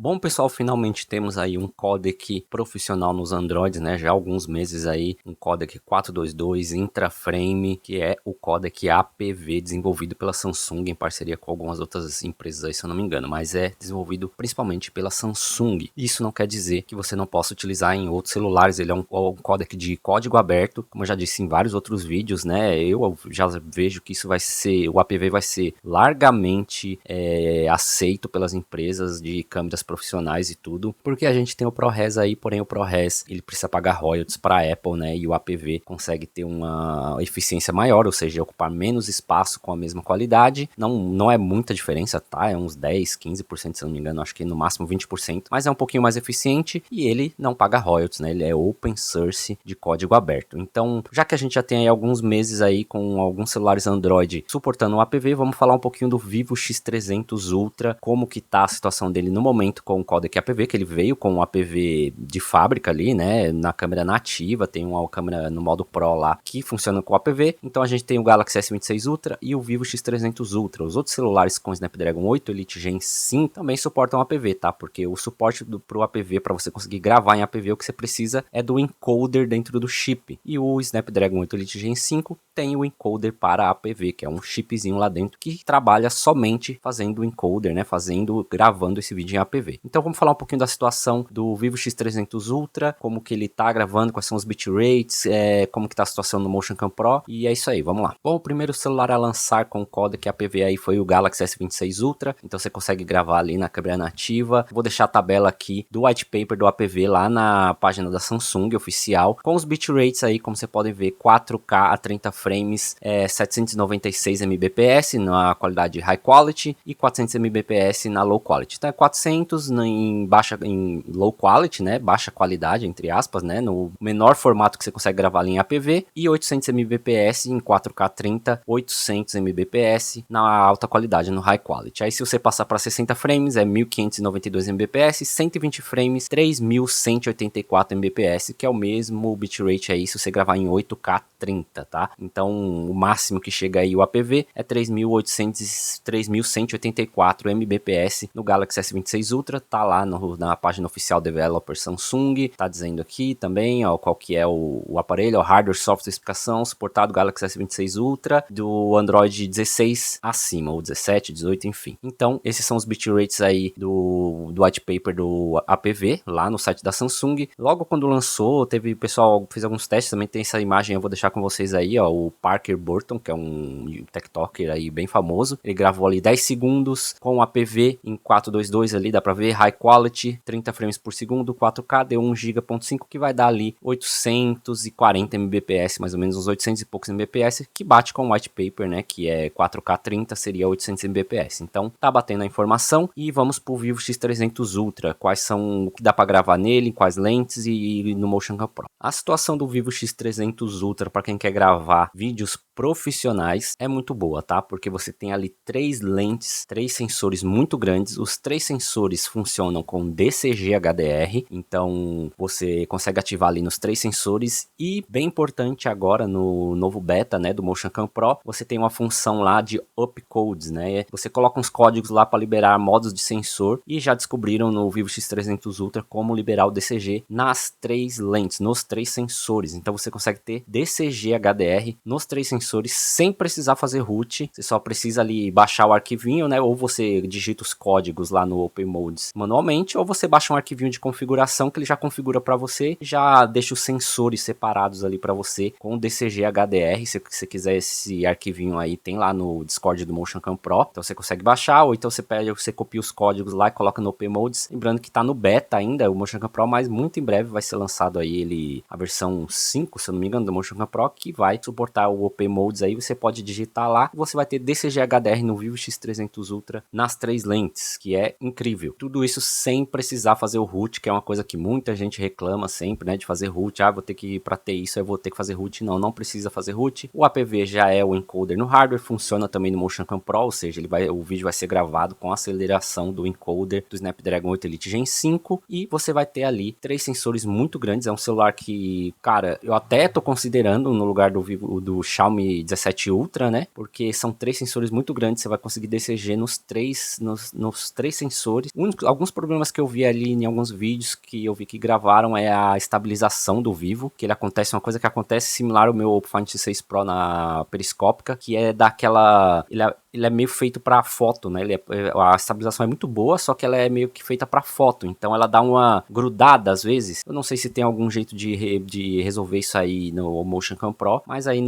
Bom, pessoal, finalmente temos aí um codec profissional nos Androids, né? Já há alguns meses aí, um codec 422 intraframe, que é o codec APV, desenvolvido pela Samsung em parceria com algumas outras empresas aí, se eu não me engano, mas é desenvolvido principalmente pela Samsung. Isso não quer dizer que você não possa utilizar em outros celulares, ele é um codec de código aberto, como eu já disse em vários outros vídeos, né? Eu já vejo que isso vai ser, o APV vai ser largamente aceito pelas empresas de câmeras profissionais e tudo, porque a gente tem o ProRes aí, porém o ProRes ele precisa pagar royalties para a Apple, né? E o APV consegue ter uma eficiência maior, ou seja, ocupar menos espaço com a mesma qualidade. Não é muita diferença, tá? É uns 10, 15%, se eu não me engano, acho que no máximo 20%, mas é um pouquinho mais eficiente e ele não paga royalties, né? Ele é open source de código aberto. Então, já que a gente já tem aí alguns meses aí com alguns celulares Android suportando o APV, vamos falar um pouquinho do Vivo X300 Ultra, como que tá a situação dele no momento com o codec APV, que ele veio com o APV de fábrica ali, né, na câmera nativa, tem uma câmera no modo Pro lá que funciona com o APV, então a gente tem o Galaxy S26 Ultra e o Vivo X300 Ultra. Os outros celulares com Snapdragon 8 Elite Gen 5 também suportam APV, tá, porque o suporte pro APV, para você conseguir gravar em APV, o que você precisa é do encoder dentro do chip, e o Snapdragon 8 Elite Gen 5 tem o encoder para APV, que é um chipzinho lá dentro que trabalha somente fazendo o encoder, né, gravando esse vídeo em APV. Então vamos falar um pouquinho da situação do Vivo X300 Ultra, como que ele tá gravando, quais são os bitrates, como que tá a situação no Motion Cam Pro, e é isso aí, vamos lá. Bom, o primeiro celular a lançar com codec APV aí foi o Galaxy S26 Ultra, então você consegue gravar ali na câmera nativa. Vou deixar a tabela aqui do white paper do APV lá na página da Samsung oficial, com os bitrates aí, como você pode ver, 4K a 30 frames, 796 mbps na qualidade high quality e 400 mbps na low quality. Então é 400 em low quality, né, baixa qualidade entre aspas, né, no menor formato que você consegue gravar ali em APV, e 800 mbps em 4K 30, 800 mbps na alta qualidade no high quality. Aí se você passar para 60 frames é 1592 mbps, 120 frames 3184 mbps, que é o mesmo bitrate aí se você gravar em 8K 30, tá? Então o máximo que chega aí o APV é 3184 mbps no Galaxy S26 Ultra, tá lá na página oficial Developer Samsung, tá dizendo aqui também, ó, qual que é o aparelho, o hardware, software, explicação, suportado Galaxy S26 Ultra, do Android 16 acima, ou 17, 18, enfim. Então, esses são os bitrates aí do white paper do APV, lá no site da Samsung. Logo quando lançou, teve pessoal, fez alguns testes, também tem essa imagem, eu vou deixar com vocês aí, ó, o Parker Burton, que é um TikToker aí bem famoso, ele gravou ali 10 segundos com APV em 422 ali, dá pra ver, high quality, 30 frames por segundo, 4K, deu 1,5 GB, que vai dar ali 840 mbps, mais ou menos uns 800 e poucos mbps, que bate com o white paper, né, que é 4K 30, seria 800 mbps. Então, tá batendo a informação e vamos pro Vivo X300 Ultra, quais são o que dá pra gravar nele, quais lentes e no Motion Cam Pro. A situação do Vivo X300 Ultra para quem quer gravar vídeos profissionais é muito boa, tá? Porque você tem ali 3 lentes, 3 sensores muito grandes. Os 3 sensores funcionam com DCG HDR, então você consegue ativar ali nos 3 sensores. E bem importante agora no novo beta, né, do Motion Cam Pro, você tem uma função lá de upcodes, né? Você coloca uns códigos lá para liberar modos de sensor, e já descobriram no Vivo X300 Ultra como liberar o DCG nas 3 lentes, nos 3 sensores. Então você consegue ter DCG HDR nos 3 sensores sem precisar fazer root. Você só precisa ali baixar o arquivinho, né? Ou você digita os códigos lá no Open Modes manualmente, ou você baixa um arquivinho de configuração que ele já configura para você, já deixa os sensores separados ali para você com o DCG HDR. Se você quiser esse arquivinho aí, tem lá no Discord do Motion Cam Pro, então você consegue baixar, ou então você copia os códigos lá e coloca no Open Modes. Lembrando que tá no beta ainda o Motion Cam Pro, mas muito em breve vai ser lançado aí a versão 5, se eu não me engano, do Motion Cam Pro, que vai suportar o Open Modes aí. Você pode digitar lá, você vai ter DCG HDR no Vivo X300 Ultra nas 3 lentes, que é incrível. Tudo isso sem precisar fazer o root, que é uma coisa que muita gente reclama sempre, né, de fazer root. Vou ter que, para ter isso, eu vou ter que fazer root. Não precisa fazer root. O APV já é o encoder no hardware, funciona também no Motion Cam Pro, ou seja, o vídeo vai ser gravado com a aceleração do encoder do Snapdragon 8 Elite Gen 5, e você vai ter ali 3 sensores muito grandes. É um celular que, cara, eu até tô considerando no lugar do Xiaomi Xiaomi 17 Ultra, né? Porque são 3 sensores muito grandes, você vai conseguir DCG nos três sensores. Alguns problemas que eu vi ali em alguns vídeos que eu vi que gravaram é a estabilização do Vivo, que ele acontece uma coisa que acontece similar ao meu Oppo Find X6 Pro na periscópica, que é daquela... Ele é meio feito para foto, né? A estabilização é muito boa, só que ela é meio que feita para foto. Então ela dá uma grudada às vezes. Eu não sei se tem algum jeito de resolver isso aí no Motion Cam Pro, mas aí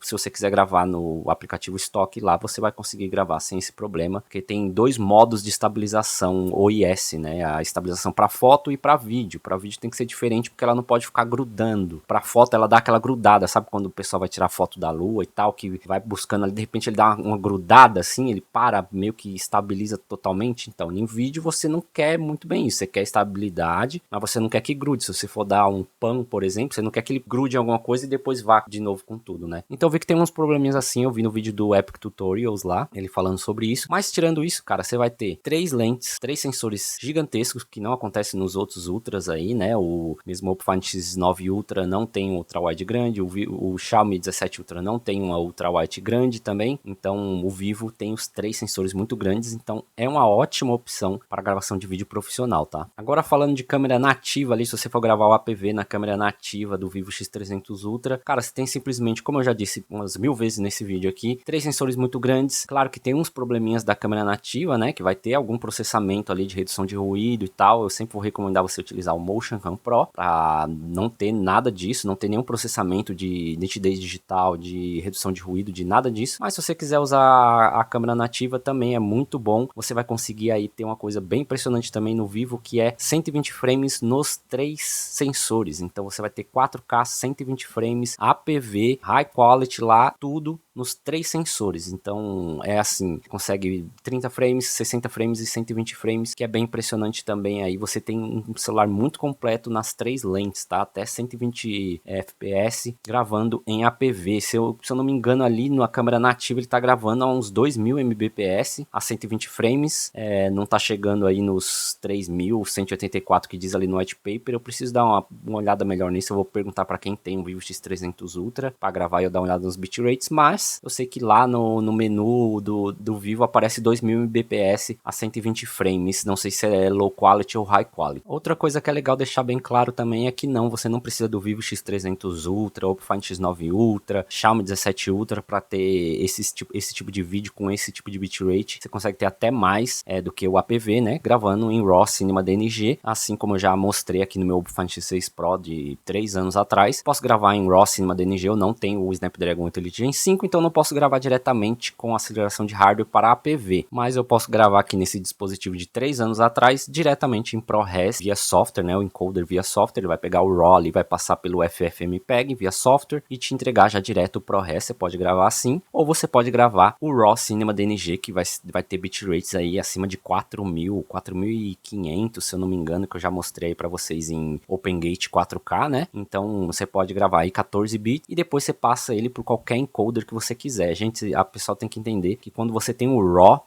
se você quiser gravar no aplicativo Stock lá, você vai conseguir gravar sem esse problema, porque tem 2 modos de estabilização OIS, né? A estabilização para foto e para vídeo. Para vídeo tem que ser diferente porque ela não pode ficar grudando. Para foto ela dá aquela grudada, sabe quando o pessoal vai tirar foto da lua e tal, que vai buscando ali, de repente ele dá uma grudada assim, ele para, meio que estabiliza totalmente. Então, em vídeo você não quer muito bem isso, você quer estabilidade, mas você não quer que grude. Se você for dar um pan, por exemplo, você não quer que ele grude em alguma coisa e depois vá de novo com tudo, né? Então eu vi que tem uns probleminhas assim, eu vi no vídeo do Epic Tutorials lá, ele falando sobre isso. Mas tirando isso, cara, você vai ter 3 lentes, 3 sensores gigantescos, que não acontece nos outros Ultras aí, né? O mesmo Oppo Find X9 Ultra não tem um Ultra Wide grande, o Xiaomi 17 Ultra não tem uma Ultra Wide grande também, então o Vivo tem os 3 sensores muito grandes, então é uma ótima opção para gravação de vídeo profissional, tá? Agora falando de câmera nativa ali, se você for gravar o APV na câmera nativa do Vivo X300 Ultra, cara, você tem simplesmente, como eu já disse umas 1000 vezes nesse vídeo aqui, 3 sensores muito grandes. Claro que tem uns probleminhas da câmera nativa, né, que vai ter algum processamento ali de redução de ruído e tal. Eu sempre vou recomendar você utilizar o Motion Cam Pro para não ter nada disso, não ter nenhum processamento de nitidez digital, de redução de ruído, de nada disso. Mas se você quiser usar a câmera nativa também é muito bom. Você vai conseguir aí ter uma coisa bem impressionante também no Vivo, que é 120 frames nos 3 sensores. Então você vai ter 4K, 120 frames, APV, High Quality lá, tudo nos 3 sensores. Então é assim, consegue 30 frames, 60 frames e 120 frames, que é bem impressionante também. Aí você tem um celular muito completo nas 3 lentes, tá? Até 120 FPS gravando em APV. Se eu não me engano, ali na câmera nativa ele tá gravando a uns 2000 mbps a 120 frames. Não tá chegando aí nos 3184 que diz ali no white paper. Eu preciso dar uma olhada melhor nisso. Eu vou perguntar para quem tem um Vivo X300 Ultra para gravar e eu dar uma olhada nos bitrates, mas eu sei que lá no menu do Vivo aparece 2000 mbps a 120 frames, não sei se é low quality ou high quality. Outra coisa que é legal deixar bem claro também é que você não precisa do Vivo X300 Ultra, Oppo Find X9 Ultra, Xiaomi 17 Ultra para ter esse tipo de vídeo com esse tipo de bitrate. Você consegue ter até mais do que o APV, né, gravando em RAW Cinema DNG, assim como eu já mostrei aqui no meu Oppo Find X6 Pro de 3 anos atrás. Posso gravar em RAW Cinema DNG, eu não tenho o Snapdragon 8 Elite Gen 5, então não posso gravar diretamente com aceleração de hardware para APV, mas eu posso gravar aqui nesse dispositivo de 3 anos atrás diretamente em ProRes via software, né, o encoder via software. Ele vai pegar o RAW e vai passar pelo FFmpeg via software e te entregar já direto o ProRes. Você pode gravar assim, ou você pode gravar o RAW Cinema DNG, que vai ter bitrates aí acima de 4000, 4500, se eu não me engano, que eu já mostrei para vocês em OpenGate 4K, né? Então você pode gravar aí 14 bits e depois você passa ele por qualquer encoder que você quiser. A pessoa tem que entender que quando você tem o RAW,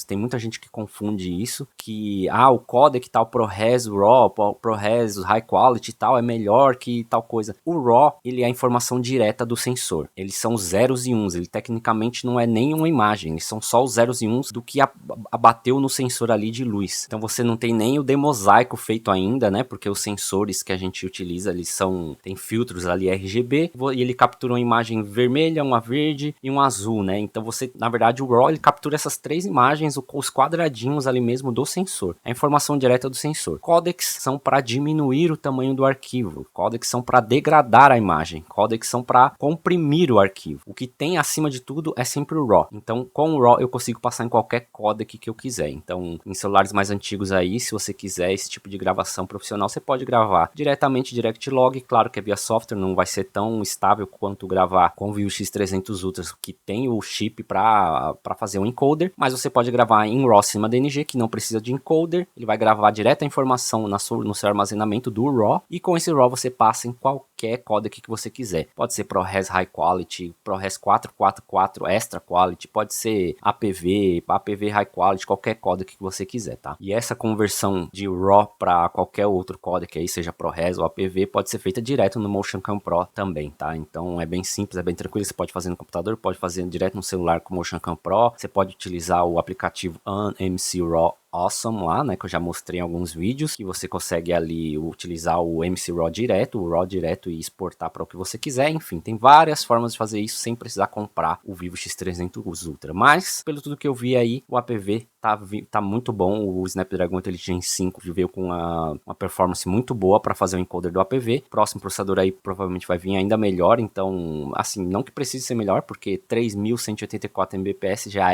tem muita gente que confunde isso, que o codec tal, ProRes RAW, ProRes High Quality e tal, é melhor que tal coisa. O RAW, ele é a informação direta do sensor. Eles são zeros e uns, ele tecnicamente não é nem uma imagem, eles são só os zeros e uns do que abateu no sensor ali de luz. Então você não tem nem o demosaico feito ainda, né, porque os sensores que a gente utiliza, tem filtros ali RGB, e ele captura uma imagem vermelha, uma verde e um azul, né, então na verdade o RAW, ele captura essas 3 imagens, os quadradinhos ali mesmo do sensor, a informação direta do sensor. Codecs são para diminuir o tamanho do arquivo, codecs são para degradar a imagem, codecs são para comprimir o arquivo. O que tem acima de tudo é sempre o RAW. Então com o RAW eu consigo passar em qualquer codec que eu quiser. Então em celulares mais antigos aí, se você quiser esse tipo de gravação profissional, você pode gravar diretamente direct log, claro que é via software, não vai ser tão estável quanto gravar com o Vivo X300 Ultra, que tem o chip para fazer um encoder, mas você pode gravar em RAW Cinema DNG, que não precisa de encoder, ele vai gravar direto a informação no seu armazenamento do RAW, e com esse RAW você passa em qualquer codec que você quiser. Pode ser ProRes High Quality, ProRes 444 Extra Quality, pode ser APV, APV High Quality, qualquer codec que você quiser, tá? E essa conversão de RAW para qualquer outro codec aí, seja ProRes ou APV, pode ser feita direto no Motion Cam Pro também, tá? Então é bem simples, é bem tranquilo, você pode fazer no computador, pode fazer direto no celular com o Motion Cam Pro, você pode utilizar o aplicativo UnMC RAW Awesome lá, né, que eu já mostrei em alguns vídeos, que você consegue ali utilizar o MC RAW direto, o RAW direto e exportar para o que você quiser. Enfim, tem várias formas de fazer isso sem precisar comprar o Vivo X300 Ultra. Mas, pelo tudo que eu vi aí, o APV tá muito bom. O Snapdragon Intelligence 5 veio com uma performance muito boa para fazer o encoder do APV. O próximo processador aí provavelmente vai vir ainda melhor, então, assim, não que precise ser melhor, porque 3184 Mbps já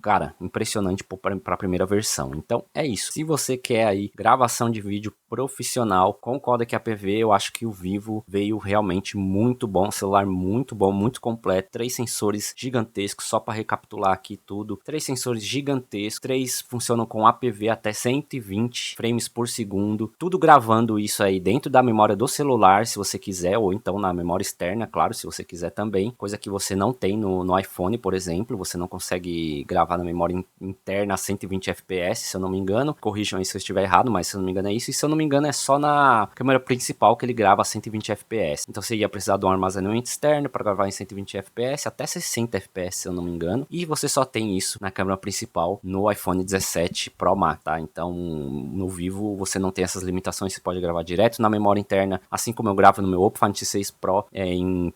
cara, impressionante para a primeira versão. Então é isso. Se você quer aí gravação de vídeo profissional com codec APV, eu acho que o Vivo veio realmente muito bom, celular muito bom, muito completo, 3 sensores gigantescos, só para recapitular aqui tudo, 3 sensores gigantescos, 3 funcionam com APV até 120 frames por segundo, tudo gravando isso aí dentro da memória do celular, se você quiser, ou então na memória externa, claro, se você quiser também, coisa que você não tem no iPhone, por exemplo, você não consegue gravar na memória interna a 120 FPS, se eu não me engano, corrijam aí se eu estiver errado, mas se eu não me engano é isso, e se eu não me engano é só na câmera principal que ele grava a 120 FPS, então você ia precisar de um armazenamento externo para gravar em 120 FPS, até 60 FPS se eu não me engano, e você só tem isso na câmera principal no iPhone 17 Pro Max, tá? Então no Vivo você não tem essas limitações, você pode gravar direto na memória interna, assim como eu gravo no meu Oppo Find X6 Pro em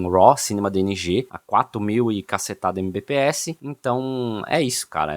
RAW Cinema DNG a 4000 e cacetada Mbps, então é isso, cara,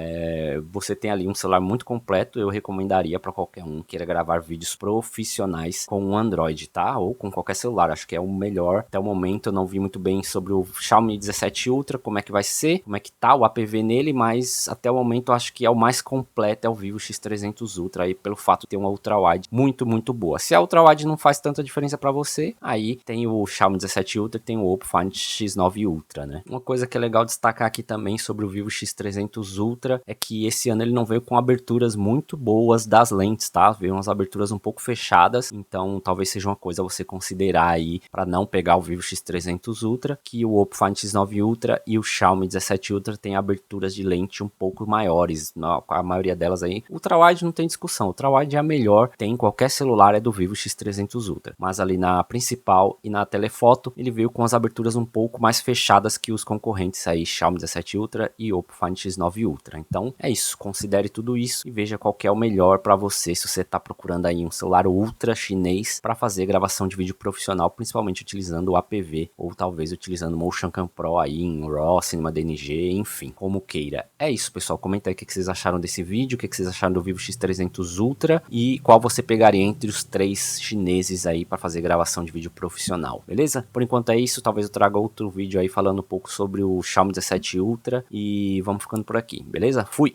você tem ali um celular muito completo, eu recomendaria para qualquer um que queira gravar vídeos profissionais com um Android, tá? Ou com qualquer celular, acho que é o melhor. Até o momento eu não vi muito bem sobre o Xiaomi 17 Ultra, como é que vai ser, como é que tá o APV nele, mas até o momento eu acho que é o mais completo, é o Vivo X300 Ultra, aí pelo fato de ter uma ultra-wide muito, muito boa. Se a ultra-wide não faz tanta diferença para você, aí tem o Xiaomi 17 Ultra e tem o Oppo Find X9 Ultra, né? Uma coisa que é legal destacar aqui também sobre o Vivo X300 Ultra é que esse ano ele não veio com aberturas muito boas das lentes, tá? Veio umas aberturas um pouco fechadas, então talvez seja uma coisa a você considerar aí para não pegar o Vivo X300 Ultra, que o Oppo Find X9 Ultra e o Xiaomi 17 Ultra tem aberturas de lente um pouco maiores, a maioria delas aí. Ultrawide não tem discussão, ultrawide é a melhor, tem em qualquer celular, é do Vivo X300 Ultra, mas ali na principal e na telefoto ele veio com as aberturas um pouco mais fechadas que os concorrentes aí, Xiaomi 17 Ultra e Oppo Find X9 Ultra. Então é isso, considere tudo isso e veja qual que é o melhor para você se você está procurando aí um celular ultra chinês para fazer gravação de vídeo profissional, principalmente utilizando o APV ou talvez utilizando o Motion Cam Pro aí em RAW, Cinema DNG, enfim, como queira. É isso, pessoal, comenta aí o que vocês acharam desse vídeo, o que vocês acharam do Vivo X300 Ultra e qual você pegaria entre os 3 chineses aí para fazer gravação de vídeo profissional, beleza? Por enquanto é isso, talvez eu traga outro vídeo aí falando um pouco sobre o Xiaomi 17 Ultra e vamos ficando por aqui, beleza? Fui!